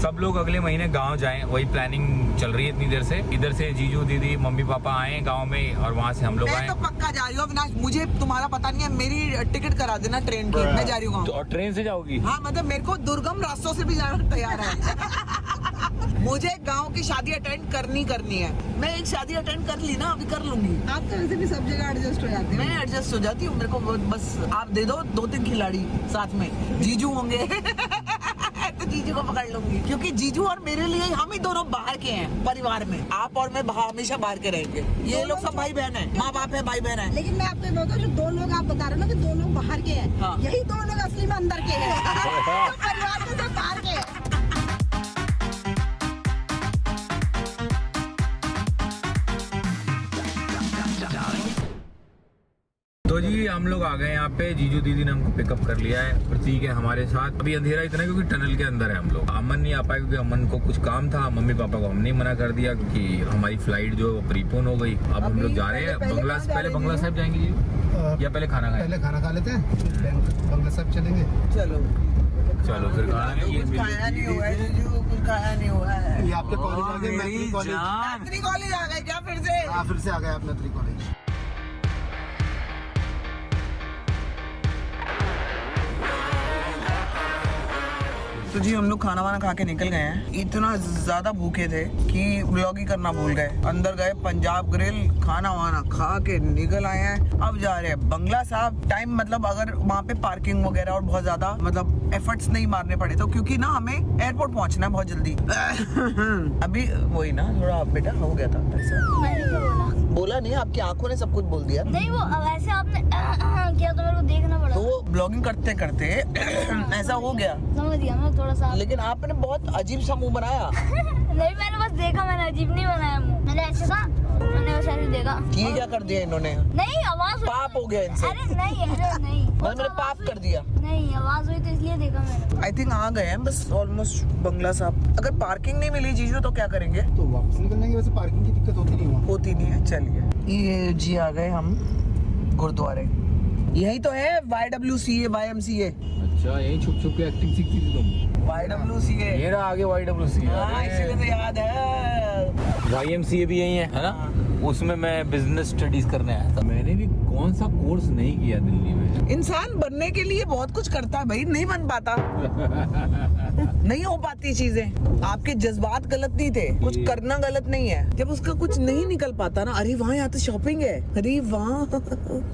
सब लोग अगले महीने गांव जाएं, वही प्लानिंग चल रही है इतनी देर से। इधर से जीजू दीदी मम्मी पापा आए गांव में और वहाँ से हम लोग आए। मैं तो पक्का जा रही हूँ अविनाश, मुझे तुम्हारा पता नहीं है, मेरी टिकट करा देना ट्रेन की, मैं जा रही हूँ। और ट्रेन से जाओगी? हाँ मतलब मेरे को दुर्गम रास्तों से भी जाना तैयार है। मुझे गांव की शादी अटेंड करनी है। मैं एक शादी अटेंड कर ली ना, अभी कर लूंगी। आप तो वैसे भी सब जगह एडजस्ट हो जाती है। मैं एडजस्ट हो जाती हूँ, मेरे को बस आप दे दो 2-3 खिलाड़ी साथ में, जीजू होंगे तो जीजू को पकड़ लूंगी, क्योंकि जीजू और मेरे लिए हम ही दोनों बाहर के हैं परिवार में। आप और मैं हमेशा बाहर के रहेंगे, ये लोग सब भाई बहन है, माँ बाप है, भाई बहन है। लेकिन मैं आपको बोलता हूँ, जो 2 लोग आप बता रहे हो ना कि 2 लोग बाहर के हैं, हाँ। यही 2 लोग असली में अंदर के हैं। तो परिवार के सब बाहर के हैं। तो जी हम लोग आ गए यहाँ पे, जीजू दीदी ने हमको पिकअप कर लिया है। प्रतीक है हमारे साथ। अभी अंधेरा इतना क्योंकि टनल के अंदर है हम लोग। अमन नहीं आ पाए क्योंकि अमन को कुछ काम था। मम्मी पापा को हमने मना कर दिया क्योंकि हमारी फ्लाइट जो प्रीपोन हो गई। अब हम लोग जा रहे हैं बंगला। पहले बंगला साहिब जाएंगे जी या पहले खाना खाएं? पहले खाना खा लेते हैं, बंगला साहिब चलेंगे। चलो फिर कुछ खाया नहीं हुआ है जीजू, कुछ खाया नहीं हुआ है। ये आपके कॉलेज आ गए, मैत्री कॉलेज। मैत्री कॉलेज आ गए क्या फिर से? हाँ फिर से आ गए आप मैत्री कॉलेज। तो जी हम लोग खाना वाना खा के निकल गए हैं। इतना ज्यादा भूखे थे कि व्लॉग ही करना भूल गए। अंदर गए पंजाब ग्रिल, खाना वाना खा के निकल आए हैं। अब जा रहे हैं बंगला साहब। टाइम मतलब अगर वहाँ पे पार्किंग वगैरह और बहुत ज्यादा मतलब एफर्ट्स नहीं मारने पड़े तो, क्योंकि ना हमें एयरपोर्ट पहुँचना है बहुत जल्दी। अभी वही ना थोड़ा बेटा हो गया था ऐसा। बोला नहीं, आपकी आंखों ने सब कुछ बोल दिया। नहीं वो वैसे आपने किया तो मेरे को देखना पड़ा। तो वो ब्लॉगिंग करते करते ऐसा हो गया। समझ गया मैं थोड़ा सा। लेकिन आपने बहुत अजीब सा मुंह बनाया। नहीं मैंने बस देखा, मैंने अजीब नहीं बनाया मुंह, मैंने ऐसे था, मैंने वैसे ऐसे देखा। ये क्या कर दिया इन्होंने? नहीं आवाज पाप हो गया इनसे। अरे नहीं बस मैंने पाप कर दिया। नहीं आवाज हुई तो इसलिए देखा मैंने। आई थिंक आ गए हैं बस ऑलमोस्ट बंगला साहब। अगर पार्किंग नहीं मिली जीजू तो क्या करेंगे? तो वापस निकल जाएंगे, वैसे पार्किंग की दिक्कत होती नहीं वहाँ। होती नहीं है। चलिए ये जी आ गए हम गुरुद्वारे। यही तो है YWCA YMCA। अच्छा यही छुप छुप के एक्टिंग सीखती थी तुम? YWCA ये रहा आगे YWCA। हाँ इसीलिए तो याद है। YMCA भी यही है ना? उसमें मैं बिजनेस स्टडीज करने आया था। मैंने भी कौन सा कोर्स नहीं किया दिल्ली में। इंसान बनने के लिए बहुत कुछ करता है भाई, नहीं बन पाता। नहीं हो पाती चीजें। आपके जज्बात गलत नहीं थे, कुछ करना गलत नहीं है। जब उसका कुछ नहीं निकल पाता ना, अरे वहाँ यहाँ तो शॉपिंग है, अरे वहाँ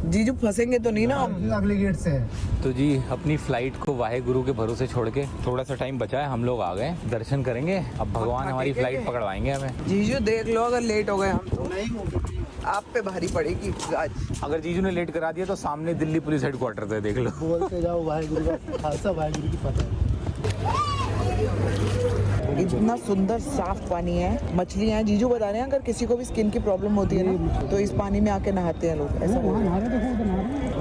जीजू फंसेंगे तो नहीं ना हम। अगले गेट से है। तो जी अपनी फ्लाइट को वाहे गुरु के भरोसे छोड़ के थोड़ा सा टाइम बचा है, हम लोग आ गए। दर्शन करेंगे, अब भगवान हमारी फ्लाइट पकड़वाएंगे हमें। जीजू देख लो अगर लेट हो गए हम तो आप पे भारी पड़ेगी आज। अगर जीजू ने लेट करा दिया तो सामने दिल्ली पुलिस हेडक्वार्टर है, देख लो। बोलते जाओ वाहेगुरु का खालसा वाहेगुरु की फतेह। इतना सुंदर साफ पानी है, मछलियाँ हैं। जीजू बता रहे हैं अगर किसी को भी स्किन की प्रॉब्लम होती है ना तो इस पानी में आके नहाते हैं लोग। ऐसा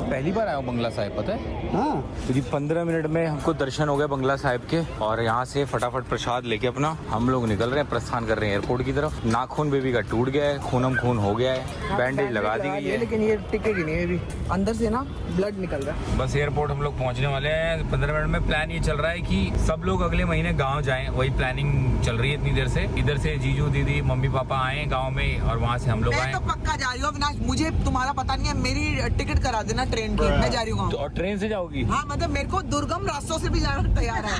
पहली बार आया हूँ बंगला साहिब, पता है? हाँ तो जी 15 मिनट में हमको दर्शन हो गए बंगला साहिब के। और यहाँ से फटाफट प्रसाद लेके अपना हम लोग निकल रहे हैं, प्रस्थान कर रहे हैं एयरपोर्ट की तरफ। नाखून बेबी का टूट गया है, खूनम खून हो गया है, बैंडेज लगा दी गई है, लेकिन ये टिकेगी नहीं अभी, अंदर से ना ब्लड निकल रहा है। बस एयरपोर्ट हम लोग पहुँचने वाले हैं 15 मिनट में। प्लान ये चल रहा है कि सब लोग अगले महीने गाँव जाएं, वही प्लानिंग चल रही है इतनी देर से। इधर से जीजू दीदी मम्मी पापा आए गाँव में और वहाँ से हम लोग आए। मैं तो पक्का जा रही हूँ अविनाश, मुझे तुम्हारा पता नहीं है, मेरी टिकट करा देना ट्रेन की, मैं जा रही हूँ। और ट्रेन से जाओगी? हाँ मतलब मेरे को दुर्गम रास्तों से भी जाना तैयार है।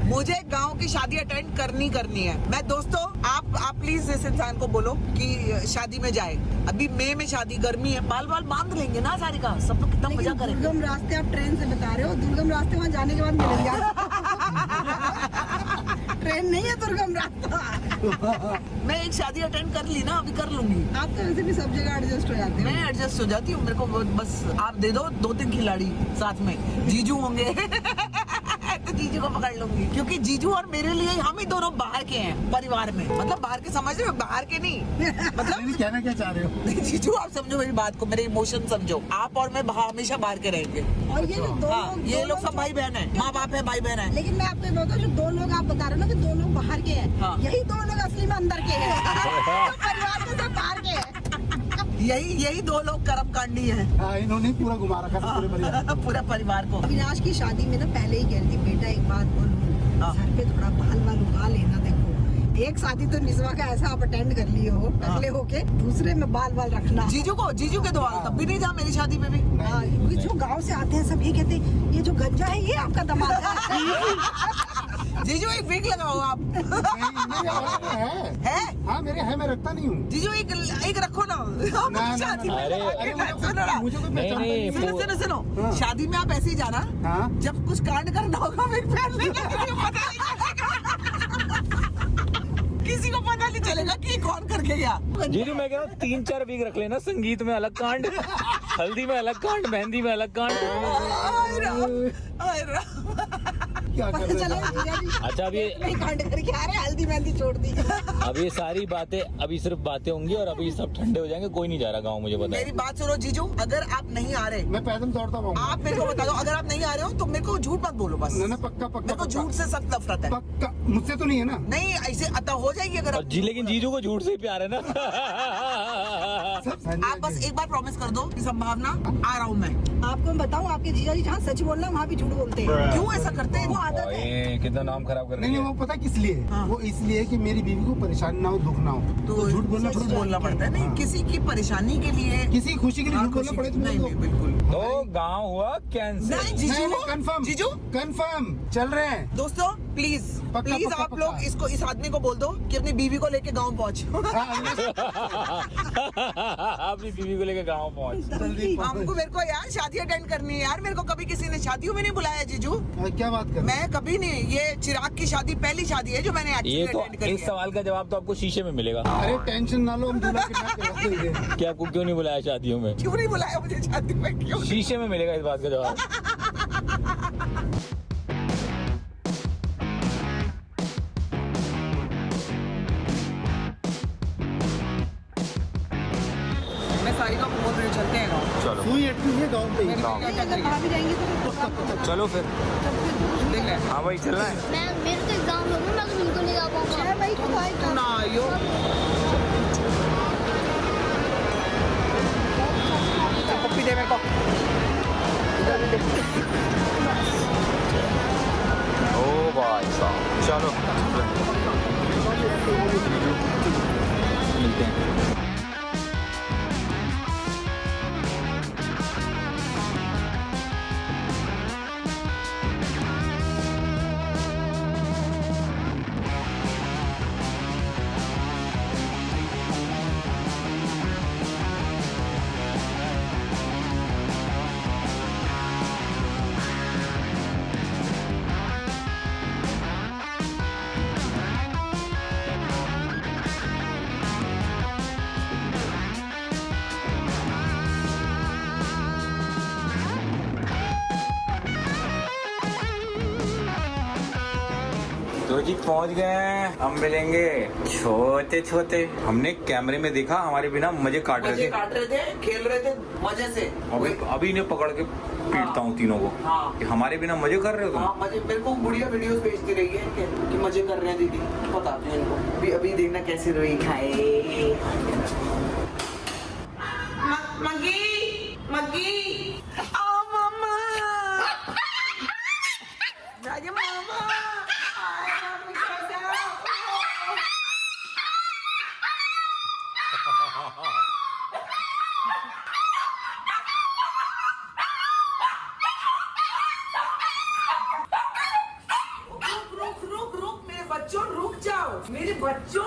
मुझे गांव की शादी अटेंड करनी है। मैं दोस्तों आप प्लीज इस इंसान को बोलो कि शादी में जाए। अभी मई में शादी, गर्मी है, बाल बांध लेंगे ना सारी का, सब लोग कितना मजा करेंगे। दुर्गम रास्ते आप ट्रेन से बता रहे हो, दुर्गम रास्ते वहाँ जाने के बाद मिलेंगे। ट्रेन नहीं है दुर्गम रास्ता। मैं एक शादी अटेंड कर ली ना, अभी कर लूंगी। आप तो वैसे भी सब जगह एडजस्ट हो जाते हैं। मैं एडजस्ट हो जाती हूँ, मेरे को बस आप दे दो 2-3 खिलाड़ी साथ में, जीजू होंगे तो जीजू को पकड़ लूंगी, क्योंकि जीजू और मेरे लिए हम ही दोनों बाहर के हैं परिवार में। मतलब बाहर के समझ रहे हो, बाहर के नहीं मतलब कहना क्या चाह रहे हो? नहीं जीजू आप समझो मेरी बात को, मेरे इमोशन समझो। आप और मैं हमेशा बाहर के रहेंगे। और ये जो दो हाँ, लोग ये लोग सब भाई बहन है, माँ बाप है, भाई बहन है। लेकिन मैं आपको बोलता हूँ, जो 2 लोग आप बता रहे हो ना कि 2 लोग बाहर के हैं, हाँ। यही 2 लोग असली में अंदर के हैं। तो परिवार के सब बाहर के हैं। यही 2 लोग कर्मकांडी है। हाँ इन्होंने पूरा घुमा रखा था पूरे परिवार को। पूरा परिवार को। अविनाश की शादी में ना पहले ही कह रही थी, बेटा एक बात बोलूं, हाँ। सर पे थोड़ा बाल बाल उगा लेना। देखो एक शादी तो निस्वा का ऐसा आप अटेंड कर लिए हो टकले होके, दूसरे में बाल बाल रखना। जीजू के द्वारा तब भी नहीं जा मेरी शादी पे भी। हाँ, क्योंकि जो गांव से आते हैं सब ये कहते हैं ये जो गंजा है ये आपका दामाद है। जीजू एक विग लगाओ आप। है है हाँ मेरे है, मैं रखता नहीं हूँ। जीजू एक रखो ना। ना, शादी में अरे, लगा के अरे, सुनो ना। मुझे कोई नहीं, पहचानता नहीं, नहीं है। सुनो हाँ। शादी में आप ऐसे ही जाना। हाँ जब कुछ कांड करना होगा विग पहन लेना, किसी को पता नहीं चलेगा कि कौन करके गया। जीजू मैं कह रहा हूँ 3-4 वीक रख लेना, संगीत में अलग कांड, हल्दी में अलग कांड, मेहंदी में अलग कांड। आय राम। क्या कर पता रहे चला हैं? जीजा जी हाँ। अच्छा अभी नहीं कांड करके आ रहे, हल्दी मेहंदी छोड़ दी। अब ये सारी बातें अभी सिर्फ बातें होंगी और अभी सब ठंडे हो जाएंगे, कोई नहीं जा रहा गाँव, मुझे पता मेरी है। बात सुनो जीजू, अगर आप नहीं आ रहे, मैं पैदल दौड़ता हूँ। आप मेरे को बता दो, अगर आप नहीं आ रहे हो तो मेरे को झूठ मत बोलो बस। ना पक्का पक्का मेरे को झूठ से सख्त नफरत है। पक्का मुझसे तो नहीं है ना। नहीं ऐसे अतः हो जाएगी अगर और जी लेकिन जीजू को झूठ से ही प्यार है ना। आप बस एक बार प्रॉमिस कर दो कि संभावना आ रहा हूँ मैं। आपको मैं बताऊँ आपके जीजा जी जहाँ सच बोलना वहाँ भी झूठ बोलते हैं। क्यों ऐसा करते हैं? वो आदत है। ओए, कितना नाम खराब कर रही नहीं है। वो पता किस लिए हाँ। वो इसलिए कि मेरी बीवी को परेशानी ना हो, दुख ना हो, तो झूठ बोलना झूठ पड़ता बोलना पड़ता है। नहीं हाँ। किसी की परेशानी के लिए, किसी की खुशी के लिए हाँ, झूठ बोलना खुशी- पड़े तो नहीं बोल नहीं दो। बिल्कुल तो गाँव हुआ कैंसिल। नहीं जीजू कंफर्म जीजू कंफर्म चल रहे हैं। दोस्तों प्लीज पक्का, प्लीज पक्का, आप लोग पक्का। इसको इस आदमी को बोल दो कि अपनी बीवी को लेके गाँव पहुँच। अपनी बीवी को लेकर गाँव पहुँच। हमको मेरे को यार शादी अटेंड करनी है यार। मेरे को कभी किसी ने शादियों में नहीं बुलाया जीजू। क्या बात कर रहे मैं कभी नहीं, ये चिराग की शादी पहली शादी है जो मैंने ये एक्चुअली तो अटेंड करी इस है। सवाल का जवाब तो आपको शीशे में मिलेगा हैं? अरे टेंशन ना लो, हम दूल्हा कितना करवा देंगे। कि आपको क्यों नहीं बुलाया शादियों में। क्यों नहीं बुलाया मुझे शादी में? क्यों नहीं? शीशे में मिलेगा इस बात का जवाब। मैं सारी का बोल रही हूँ, चलते हैं गाँव। चलो सुई अटकी है गाँव पे ही। नहीं, अगर भाभी जाएंगे तो चलो फिर। देख ले हाँ भाई चलना है। मैं मेरे तो एग्जाम होगा, मैं तो बिल्कुल नहीं जा पाऊंगा। 6 मई को आएगा। तू ना आइयो। पप्पी दे मेरे को। ओ भाई साहब चलो मिलते हैं। तो जी पहुंच गए हैं, हम मिलेंगे छोटे छोटे। हमने कैमरे में देखा, हमारे बिना मजे काट रहे मजे थे। काट रहे थे, खेल रहे थे मजे से। अभी इन्हें पकड़ के पीटता हूँ तीनों को। हाँ। कि हमारे बिना मजे कर रहे हो तुम। हाँ मजे, मेरे को बुढ़िया वीडियोस भेजती रही है कि मजे कर रहे हैं दीदी। बताती हूँ इनको। अभी देखना कैसे रोई खाए। मगी मगी आ मामा राजा मामा आए मामी कैसे हो? रुक मेरे बच्चों, रुक जाओ मेरे बच्चों।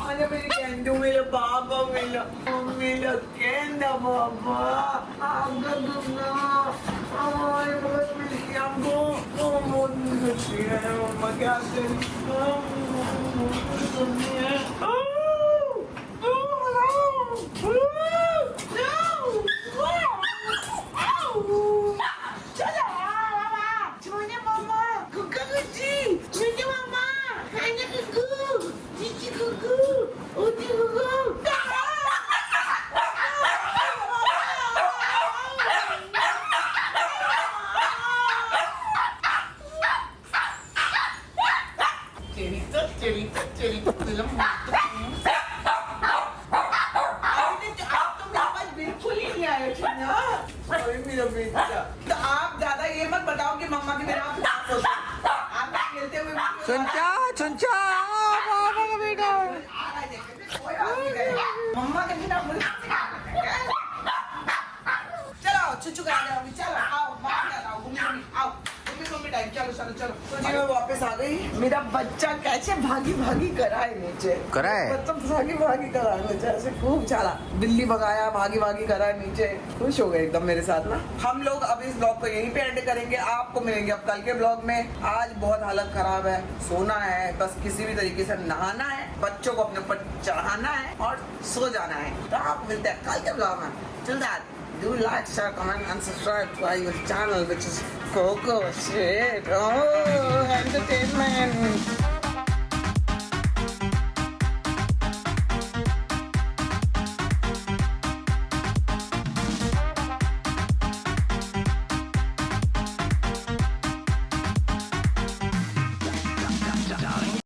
आजा मेरे कैंडू, मेरा बाबा, मेरा कैंडा बाबा। आपका दुखना हमारे बहुत मिलती हमको। बहुत खुशी है मम्मा, क्या करें। Cerita film मम्मा की मेरा आप खेलते हुए चुंचा बेटा मम्मा के बिना चलो चुचू का अभी चलो आओ आओ घूमी टाइम चलो चलो चलो तो जी मैं वापस आ गई मेरा बच्चा कैसे भागी भागी कराए नीचे बच्चा भागी भागी कराए नीचे ऐसे खूब चला बिल्ली भगाया भागी भागी कराए नीचे खुश हो गए एकदम मेरे साथ ना हम लोग अब इस ब्लॉग को यहीं पे एंड करेंगे आपको मिलेंगे अब कल के ब्लॉग में आज बहुत हालत खराब है सोना है बस किसी भी तरीके से नहाना है बच्चों को अपने ऊपर चढ़ाना है और सो जाना है तो आप मिलते हैं कल के ब्लॉग में Till that, do like, share, comment and subscribe to our channel which is Coco Shit. Oh, entertainment.